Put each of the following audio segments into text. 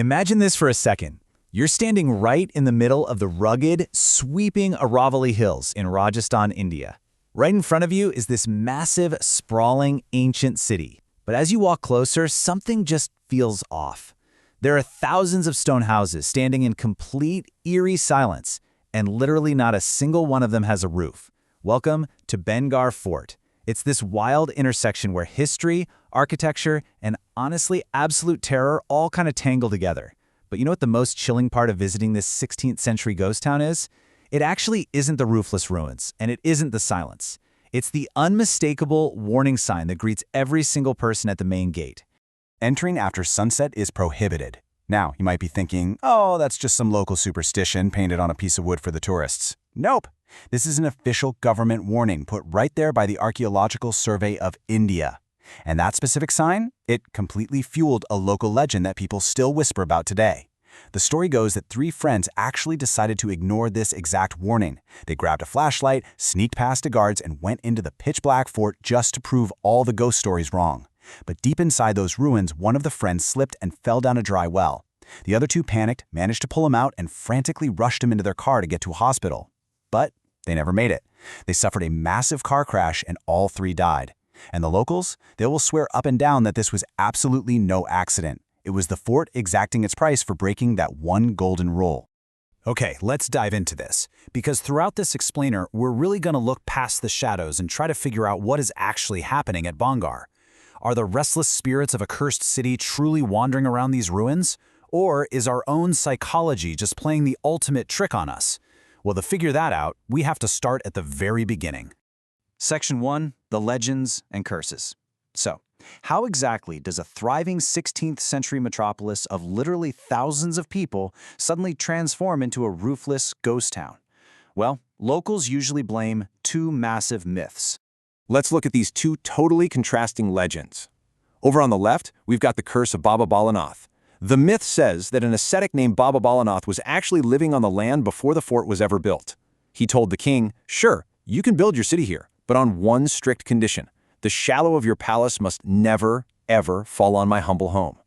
Imagine this for a second. You're standing right in the middle of the rugged, sweeping Aravalli Hills in Rajasthan, India. Right in front of you is this massive, sprawling, ancient city. But as you walk closer, something just feels off. There are thousands of stone houses standing in complete, eerie silence, and literally not a single one of them has a roof. Welcome to Bhangarh Fort. It's this wild intersection where history, architecture, and honestly, absolute terror all kind of tangle together. But you know what the most chilling part of visiting this 16th century ghost town is? It actually isn't the roofless ruins, and it isn't the silence. It's the unmistakable warning sign that greets every single person at the main gate. Entering after sunset is prohibited. Now, you might be thinking, oh, that's just some local superstition painted on a piece of wood for the tourists. Nope. This is an official government warning put right there by the Archaeological Survey of India. And that specific sign, it completely fueled a local legend that people still whisper about today. The story goes that 3 friends actually decided to ignore this exact warning. They grabbed a flashlight, sneaked past the guards, and went into the pitch-black fort just to prove all the ghost stories wrong. But deep inside those ruins, one of the friends slipped and fell down a dry well. The other 2 panicked, managed to pull him out, and frantically rushed him into their car to get to a hospital. But they never made it. They suffered a massive car crash, and all 3 died. And the locals, they will swear up and down that this was absolutely no accident. It was the fort exacting its price for breaking that one golden rule. Okay, let's dive into this. Because throughout this explainer, we're really going to look past the shadows and try to figure out what is actually happening at Bhangarh. Are the restless spirits of a cursed city truly wandering around these ruins? Or is our own psychology just playing the ultimate trick on us? Well, to figure that out, we have to start at the very beginning. Section 1, the legends and curses. So, how exactly does a thriving 16th century metropolis of literally thousands of people suddenly transform into a roofless ghost town? Well, locals usually blame 2 massive myths. Let's look at these 2 totally contrasting legends. Over on the left, we've got the curse of Baba Balanath. The myth says that an ascetic named Baba Balanath was actually living on the land before the fort was ever built. He told the king, sure, you can build your city here, but on one strict condition. The shallow of your palace must never, ever fall on my humble home.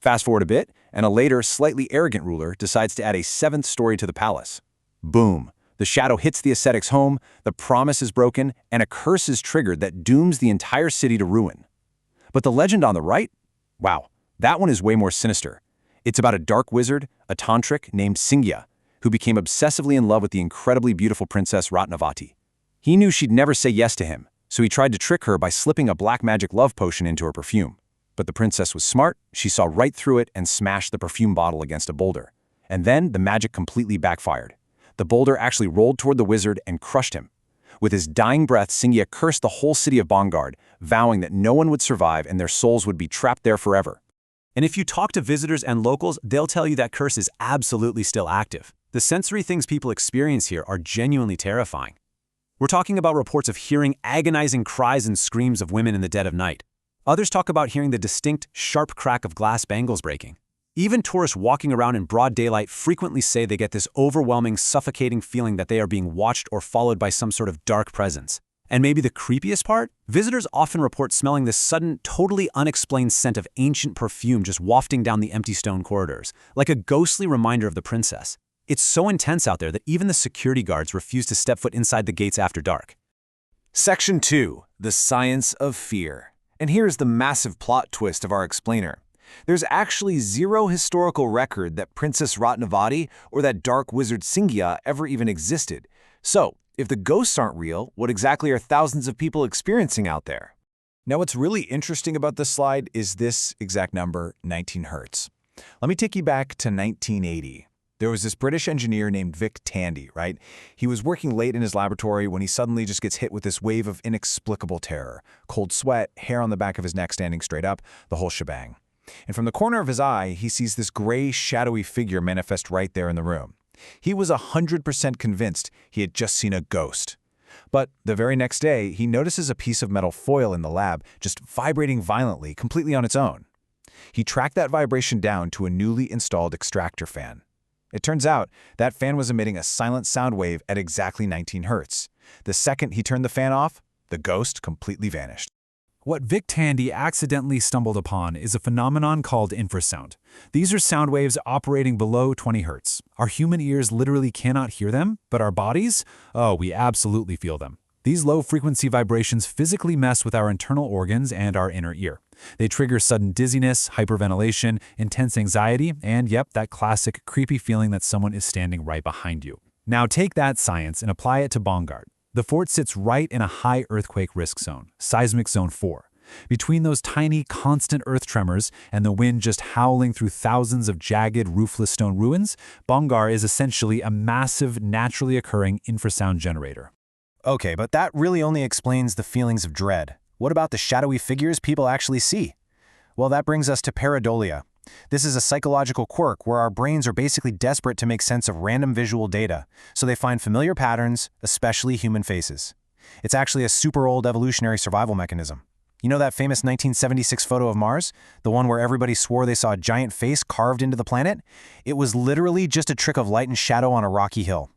Fast forward a bit, and a later, slightly arrogant ruler decides to add a 7th story to the palace. Boom. The shadow hits the ascetic's home, the promise is broken, and a curse is triggered that dooms the entire city to ruin. But the legend on the right? Wow, that one is way more sinister. It's about a dark wizard, a tantric named Singya, who became obsessively in love with the incredibly beautiful princess Ratnavati. He knew she'd never say yes to him, so he tried to trick her by slipping a black magic love potion into her perfume. But the princess was smart, she saw right through it and smashed the perfume bottle against a boulder. And then the magic completely backfired. The boulder actually rolled toward the wizard and crushed him. With his dying breath, Singya cursed the whole city of Bhangarh, vowing that no one would survive and their souls would be trapped there forever. And if you talk to visitors and locals, they'll tell you that curse is absolutely still active. The sensory things people experience here are genuinely terrifying. We're talking about reports of hearing agonizing cries and screams of women in the dead of night. Others talk about hearing the distinct, sharp crack of glass bangles breaking. Even tourists walking around in broad daylight frequently say they get this overwhelming, suffocating feeling that they are being watched or followed by some sort of dark presence. And maybe the creepiest part? Visitors often report smelling this sudden, totally unexplained scent of ancient perfume just wafting down the empty stone corridors, like a ghostly reminder of the princess. It's so intense out there that even the security guards refuse to step foot inside the gates after dark. Section 2, the science of fear. And here's the massive plot twist of our explainer. There's actually 0 historical record that Princess Ratnavati or that dark wizard Singya ever even existed. So, if the ghosts aren't real, what exactly are thousands of people experiencing out there? Now, what's really interesting about this slide is this exact number, 19 hertz. Let me take you back to 1980. There was this British engineer named Vic Tandy, right? He was working late in his laboratory when he suddenly just gets hit with this wave of inexplicable terror. Cold sweat, hair on the back of his neck standing straight up, the whole shebang. And from the corner of his eye, he sees this gray, shadowy figure manifest right there in the room. He was 100% convinced he had just seen a ghost. But the very next day, he notices a piece of metal foil in the lab just vibrating violently, completely on its own. He tracked that vibration down to a newly installed extractor fan. It turns out that fan was emitting a silent sound wave at exactly 19 hertz. The second he turned the fan off, the ghost completely vanished. What Vic Tandy accidentally stumbled upon is a phenomenon called infrasound. These are sound waves operating below 20 Hz. Our human ears literally cannot hear them, but our bodies? Oh, we absolutely feel them. These low-frequency vibrations physically mess with our internal organs and our inner ear. They trigger sudden dizziness, hyperventilation, intense anxiety, and yep, that classic creepy feeling that someone is standing right behind you. Now take that science and apply it to Bhangarh. The fort sits right in a high earthquake risk zone, seismic zone 4. Between those tiny, constant earth tremors and the wind just howling through thousands of jagged, roofless stone ruins, Bhangarh is essentially a massive, naturally occurring infrasound generator. Okay, but that really only explains the feelings of dread. What about the shadowy figures people actually see? Well, that brings us to pareidolia. This is a psychological quirk where our brains are basically desperate to make sense of random visual data, so they find familiar patterns, especially human faces. It's actually a super old evolutionary survival mechanism. You know that famous 1976 photo of Mars? The one where everybody swore they saw a giant face carved into the planet? It was literally just a trick of light and shadow on a rocky hill.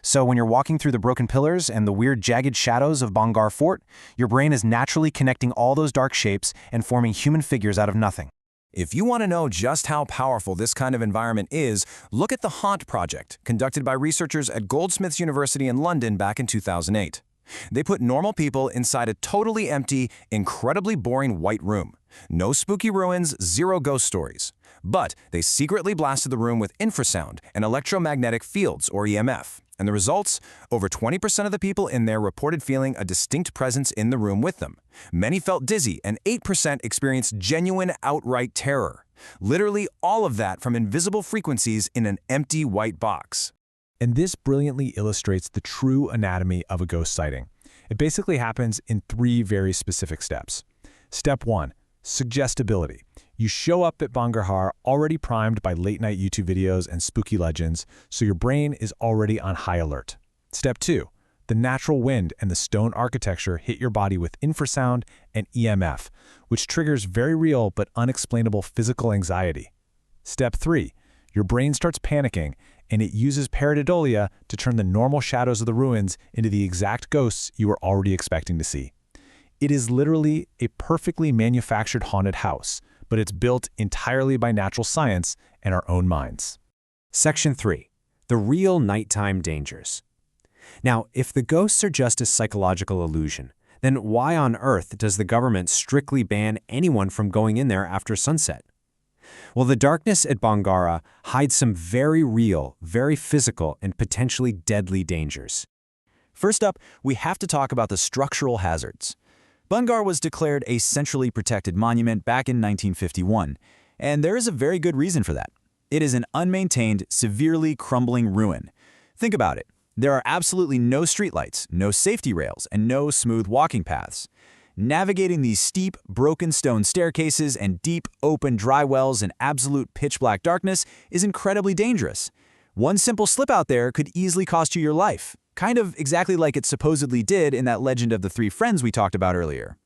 So when you're walking through the broken pillars and the weird jagged shadows of Bhangarh Fort, your brain is naturally connecting all those dark shapes and forming human figures out of nothing. If you want to know just how powerful this kind of environment is, look at the Haunt Project, conducted by researchers at Goldsmiths University in London back in 2008. They put normal people inside a totally empty, incredibly boring white room. No spooky ruins, zero ghost stories. But they secretly blasted the room with infrasound and electromagnetic fields, or EMF. And the results? Over 20% of the people in there reported feeling a distinct presence in the room with them. Many felt dizzy, and 8% experienced genuine, outright terror. Literally all of that from invisible frequencies in an empty white box. And this brilliantly illustrates the true anatomy of a ghost sighting. It basically happens in 3 very specific steps. Step 1, suggestibility. You show up at Bhangarh already primed by late-night YouTube videos and spooky legends, so your brain is already on high alert. Step 2, the natural wind and the stone architecture hit your body with infrasound and EMF, which triggers very real but unexplainable physical anxiety. Step 3, your brain starts panicking, and it uses pareidolia to turn the normal shadows of the ruins into the exact ghosts you were already expecting to see. It is literally a perfectly manufactured haunted house, but it's built entirely by natural science and our own minds. Section 3. The real nighttime dangers. Now, if the ghosts are just a psychological illusion, then why on earth does the government strictly ban anyone from going in there after sunset? Well, the darkness at Bhangarh hides some very real, very physical, and potentially deadly dangers. First up, we have to talk about the structural hazards. Bhangarh was declared a centrally protected monument back in 1951, and there is a very good reason for that. It is an unmaintained, severely crumbling ruin. Think about it. There are absolutely no streetlights, no safety rails, and no smooth walking paths. Navigating these steep, broken stone staircases and deep, open dry wells in absolute pitch-black darkness is incredibly dangerous. One simple slip out there could easily cost you your life, kind of exactly like it supposedly did in that legend of the 3 friends we talked about earlier.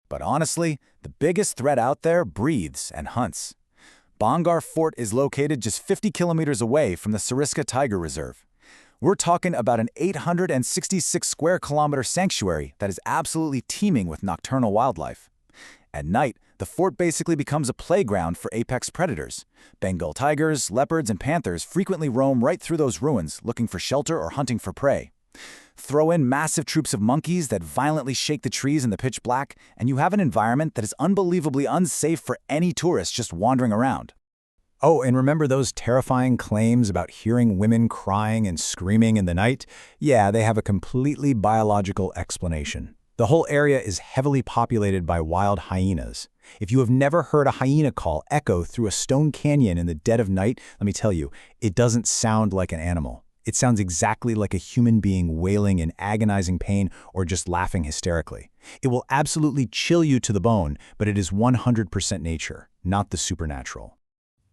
But honestly, the biggest threat out there breathes and hunts. Bhangarh Fort is located just 50 kilometers away from the Sariska Tiger Reserve. We're talking about an 866 square kilometer sanctuary that is absolutely teeming with nocturnal wildlife. At night, the fort basically becomes a playground for apex predators. Bengal tigers, leopards, and panthers frequently roam right through those ruins looking for shelter or hunting for prey. Throw in massive troops of monkeys that violently shake the trees in the pitch black, and you have an environment that is unbelievably unsafe for any tourist just wandering around. Oh, and remember those terrifying claims about hearing women crying and screaming in the night? Yeah, they have a completely biological explanation. The whole area is heavily populated by wild hyenas. If you have never heard a hyena call echo through a stone canyon in the dead of night, let me tell you, it doesn't sound like an animal. It sounds exactly like a human being wailing in agonizing pain or just laughing hysterically. It will absolutely chill you to the bone, but it is 100% nature, not the supernatural.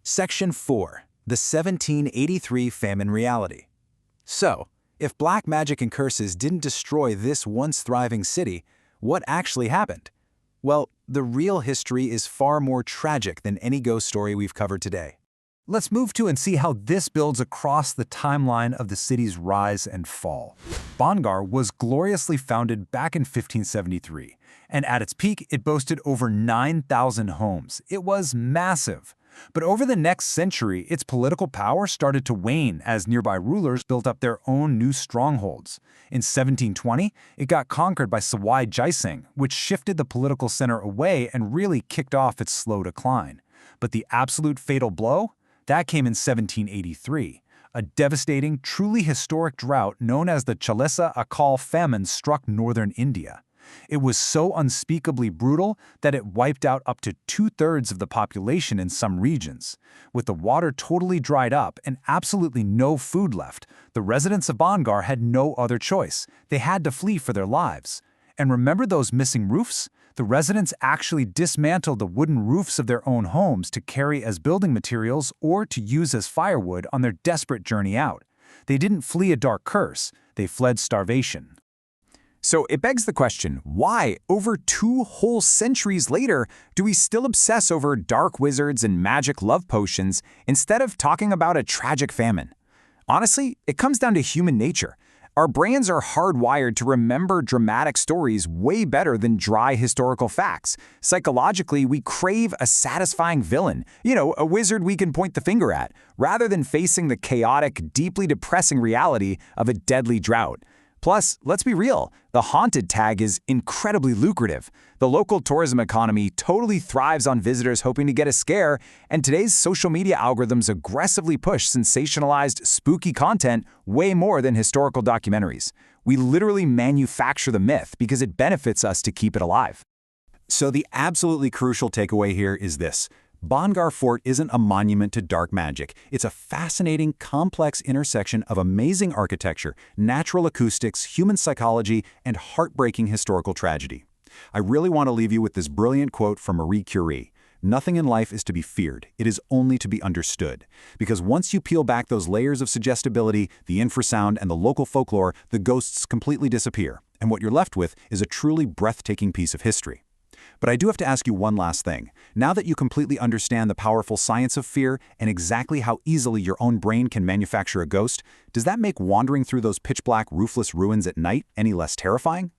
Section 4. The 1783 Famine Reality. So, if black magic and curses didn't destroy this once thriving city, what actually happened? Well, the real history is far more tragic than any ghost story we've covered today. Let's move to and see how this builds across the timeline of the city's rise and fall. Bhangarh was gloriously founded back in 1573, and at its peak, it boasted over 9,000 homes. It was massive. But over the next century, its political power started to wane as nearby rulers built up their own new strongholds. In 1720, it got conquered by Sawai Jai, which shifted the political center away and really kicked off its slow decline. But the absolute fatal blow? That came in 1783. A devastating, truly historic drought known as the Chalisa Akal famine struck northern India. It was so unspeakably brutal that it wiped out up to 2/3 of the population in some regions. With the water totally dried up and absolutely no food left, the residents of Bhangarh had no other choice. They had to flee for their lives. And remember those missing roofs? The residents actually dismantled the wooden roofs of their own homes to carry as building materials or to use as firewood on their desperate journey out. They didn't flee a dark curse, they fled starvation. So it begs the question, why, over 2 whole centuries later, do we still obsess over dark wizards and magic love potions instead of talking about a tragic famine? Honestly, it comes down to human nature. Our brains are hardwired to remember dramatic stories way better than dry historical facts. Psychologically, we crave a satisfying villain, a wizard we can point the finger at, rather than facing the chaotic, deeply depressing reality of a deadly drought. Plus, let's be real, the haunted tag is incredibly lucrative. The local tourism economy totally thrives on visitors hoping to get a scare, and today's social media algorithms aggressively push sensationalized, spooky content way more than historical documentaries. We literally manufacture the myth because it benefits us to keep it alive. So the absolutely crucial takeaway here is this. Bhangarh Fort isn't a monument to dark magic. It's a fascinating, complex intersection of amazing architecture, natural acoustics, human psychology, and heartbreaking historical tragedy. I really want to leave you with this brilliant quote from Marie Curie. Nothing in life is to be feared. It is only to be understood. Because once you peel back those layers of suggestibility, the infrasound, and the local folklore, the ghosts completely disappear. And what you're left with is a truly breathtaking piece of history. But I do have to ask you one last thing. Now that you completely understand the powerful science of fear and exactly how easily your own brain can manufacture a ghost, does that make wandering through those pitch-black, roofless ruins at night any less terrifying?